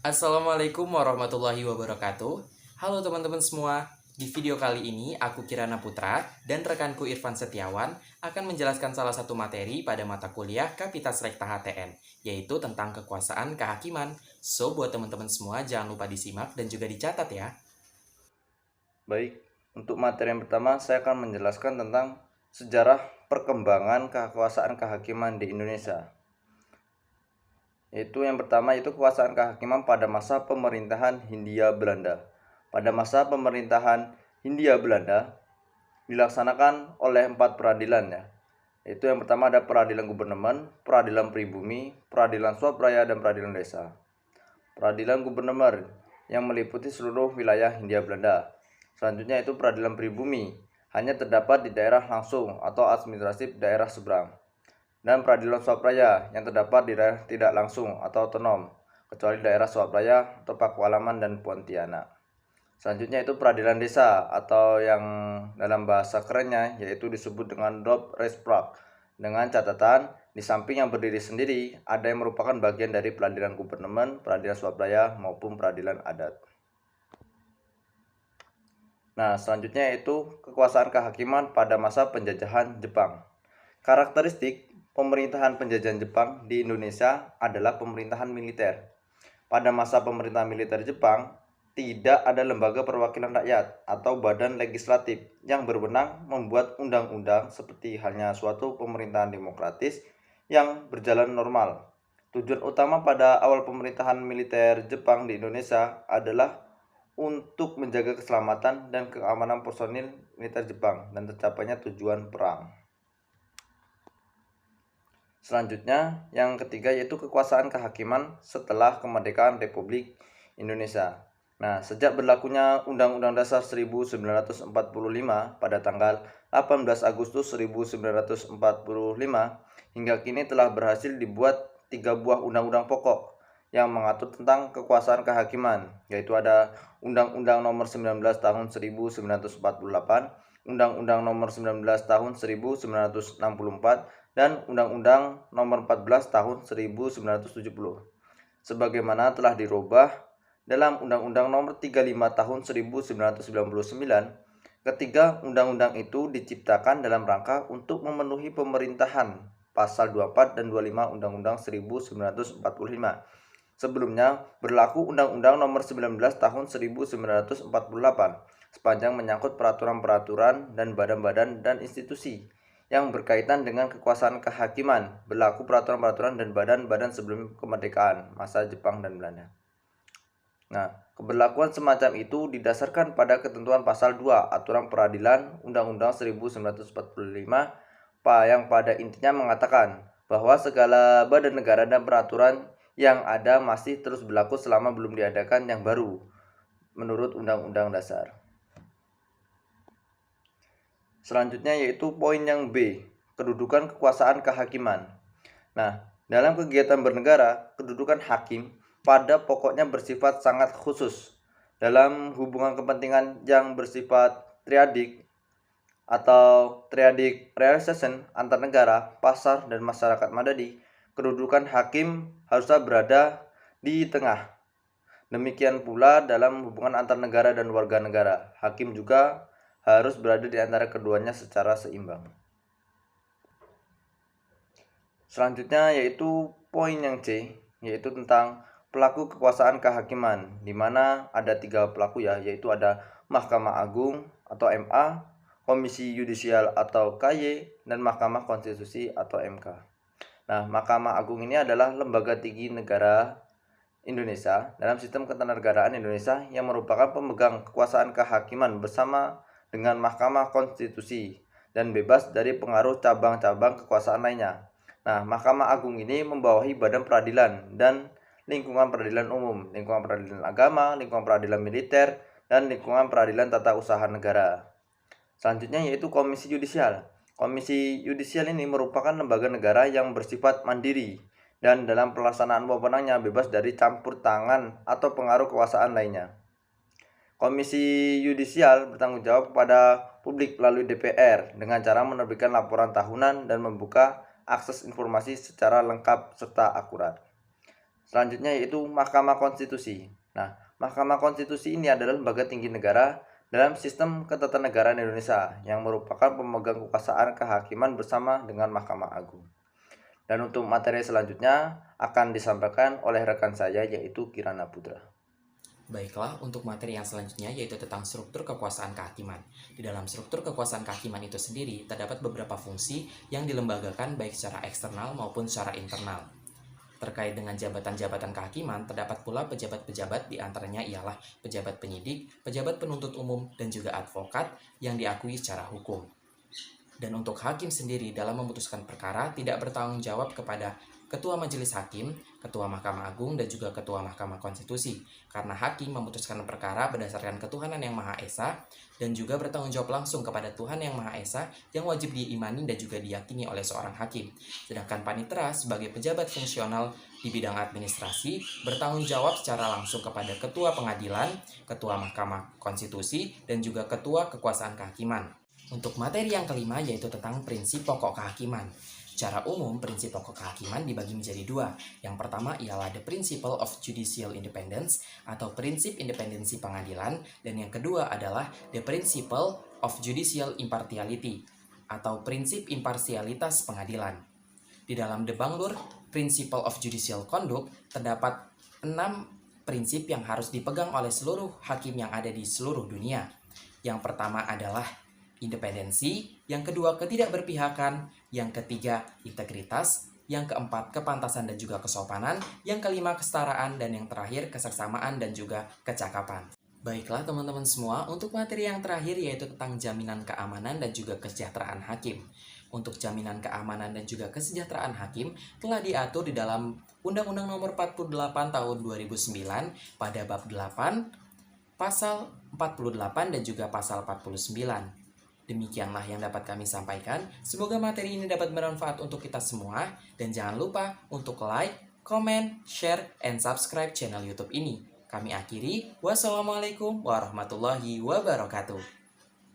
Assalamualaikum warahmatullahi wabarakatuh. Halo teman-teman semua. Di video kali ini, aku Kirana Putra dan rekanku Irfan Setiawan akan menjelaskan salah satu materi pada mata kuliah Kapitas Rekta HTN, yaitu tentang kekuasaan kehakiman. So, buat teman-teman semua, jangan lupa disimak dan juga dicatat ya. Baik, untuk materi yang pertama saya akan menjelaskan tentang sejarah perkembangan kekuasaan kehakiman di Indonesia. Yaitu yang pertama itu kekuasaan kehakiman pada masa pemerintahan Hindia Belanda. Pada masa pemerintahan Hindia Belanda dilaksanakan oleh 4 peradilan ya. Yaitu yang pertama ada peradilan gubernemen, peradilan pribumi, peradilan swapraya, dan peradilan desa. Peradilan gubernur yang meliputi seluruh wilayah Hindia Belanda. Selanjutnya itu peradilan pribumi, hanya terdapat di daerah langsung atau administratif daerah seberang. Dan peradilan swapraya yang terdapat di daerah tidak langsung atau otonom, kecuali daerah swapraya atau Pakualaman dan Pontianak. Selanjutnya itu peradilan desa atau yang dalam bahasa kerennya yaitu disebut dengan Dorpsrechtsprak, dengan catatan di samping yang berdiri sendiri ada yang merupakan bagian dari peradilan gubernemen, peradilan swapraya maupun peradilan adat. Nah, selanjutnya yaitu kekuasaan kehakiman pada masa penjajahan Jepang. Karakteristik pemerintahan penjajahan Jepang di Indonesia adalah pemerintahan militer. Pada masa pemerintahan militer Jepang, tidak ada lembaga perwakilan rakyat atau badan legislatif yang berwenang membuat undang-undang seperti halnya suatu pemerintahan demokratis yang berjalan normal. Tujuan utama pada awal pemerintahan militer Jepang di Indonesia adalah untuk menjaga keselamatan dan keamanan personil militer Jepang dan tercapainya tujuan perang. Selanjutnya, yang ketiga yaitu kekuasaan kehakiman setelah kemerdekaan Republik Indonesia. Nah, sejak berlakunya Undang-Undang Dasar 1945 pada tanggal 18 Agustus 1945 hingga kini telah berhasil dibuat 3 buah undang-undang pokok yang mengatur tentang kekuasaan kehakiman, yaitu ada Undang-Undang Nomor 19 Tahun 1948, Undang-Undang Nomor 19 Tahun 1964, dan Undang-Undang Nomor 14 Tahun 1970. Sebagaimana telah dirubah dalam Undang-Undang Nomor 35 Tahun 1999, ketiga undang-undang itu diciptakan dalam rangka untuk memenuhi pemerintahan Pasal 24 dan 25 Undang-Undang 1945. Sebelumnya berlaku Undang-Undang Nomor 19 Tahun 1948 sepanjang menyangkut peraturan-peraturan dan badan-badan dan institusi yang berkaitan dengan kekuasaan kehakiman, berlaku peraturan-peraturan dan badan-badan sebelum kemerdekaan masa Jepang dan Belanda. Nah, keberlakuan semacam itu didasarkan pada ketentuan pasal 2 Aturan Peradilan Undang-Undang 1945 yang pada intinya mengatakan bahwa segala badan negara dan peraturan yang ada masih terus berlaku selama belum diadakan yang baru menurut Undang-Undang Dasar. Selanjutnya yaitu poin yang B, kedudukan kekuasaan kehakiman. Nah, dalam kegiatan bernegara, kedudukan hakim pada pokoknya bersifat sangat khusus. Dalam hubungan kepentingan yang bersifat triadik atau triadic relation antar negara, pasar, dan masyarakat madani, kedudukan hakim haruslah berada di tengah. Demikian pula dalam hubungan antar negara dan warga negara, hakim juga harus berada di antara keduanya secara seimbang. Selanjutnya yaitu poin yang C, yaitu tentang pelaku kekuasaan kehakiman, di mana ada 3 pelaku ya, yaitu ada Mahkamah Agung atau MA, Komisi Yudisial atau KY, dan Mahkamah Konstitusi atau MK. Nah, Mahkamah Agung ini adalah lembaga tinggi negara Indonesia dalam sistem ketenagaran Indonesia yang merupakan pemegang kekuasaan kehakiman bersama dengan Mahkamah Konstitusi dan bebas dari pengaruh cabang-cabang kekuasaan lainnya. Nah, Mahkamah Agung ini membawahi badan peradilan dan lingkungan peradilan umum, lingkungan peradilan agama, lingkungan peradilan militer, dan lingkungan peradilan tata usaha negara. Selanjutnya yaitu Komisi Yudisial. Komisi Yudisial ini merupakan lembaga negara yang bersifat mandiri dan dalam pelaksanaan wewenangnya bebas dari campur tangan atau pengaruh kekuasaan lainnya. Komisi Yudisial bertanggung jawab kepada publik melalui DPR dengan cara menerbitkan laporan tahunan dan membuka akses informasi secara lengkap serta akurat. Selanjutnya yaitu Mahkamah Konstitusi. Nah, Mahkamah Konstitusi ini adalah lembaga tinggi negara dalam sistem ketatanegaraan Indonesia yang merupakan pemegang kekuasaan kehakiman bersama dengan Mahkamah Agung. Dan untuk materi selanjutnya akan disampaikan oleh rekan saya yaitu Kirana Putra. Baiklah, untuk materi yang selanjutnya yaitu tentang struktur kekuasaan kehakiman. Di dalam struktur kekuasaan kehakiman itu sendiri, terdapat beberapa fungsi yang dilembagakan baik secara eksternal maupun secara internal. Terkait dengan jabatan-jabatan kehakiman, terdapat pula pejabat-pejabat, di antaranya ialah pejabat penyidik, pejabat penuntut umum, dan juga advokat yang diakui secara hukum. Dan untuk hakim sendiri dalam memutuskan perkara tidak bertanggung jawab kepada Ketua Majelis Hakim, Ketua Mahkamah Agung, dan juga Ketua Mahkamah Konstitusi, karena hakim memutuskan perkara berdasarkan ketuhanan yang Maha Esa dan juga bertanggung jawab langsung kepada Tuhan yang Maha Esa yang wajib diimani dan juga diyakini oleh seorang hakim. Sedangkan panitera sebagai pejabat fungsional di bidang administrasi bertanggung jawab secara langsung kepada Ketua Pengadilan, Ketua Mahkamah Konstitusi, dan juga Ketua Kekuasaan Kehakiman. Untuk materi yang kelima yaitu tentang prinsip pokok kehakiman. Secara umum, prinsip pokok kehakiman dibagi menjadi dua. Yang pertama ialah the principle of judicial independence atau prinsip independensi pengadilan, dan yang kedua adalah the principle of judicial impartiality atau prinsip imparsialitas pengadilan. Di dalam The Banglur Principle of Judicial Conduct terdapat 6 prinsip yang harus dipegang oleh seluruh hakim yang ada di seluruh dunia. Yang pertama adalah independensi, yang kedua ketidakberpihakan, yang ketiga integritas, yang keempat kepantasan dan juga kesopanan, yang kelima kesetaraan, dan yang terakhir keseksamaan dan juga kecakapan. Baiklah teman-teman semua, untuk materi yang terakhir yaitu tentang jaminan keamanan dan juga kesejahteraan hakim. Untuk jaminan keamanan dan juga kesejahteraan hakim telah diatur di dalam Undang-Undang Nomor 48 Tahun 2009 pada bab 8, pasal 48 dan juga pasal 49. Demikianlah yang dapat kami sampaikan. Semoga materi ini dapat bermanfaat untuk kita semua. Dan jangan lupa untuk like, comment, share, and subscribe channel YouTube ini. Kami akhiri. Wassalamualaikum warahmatullahi wabarakatuh.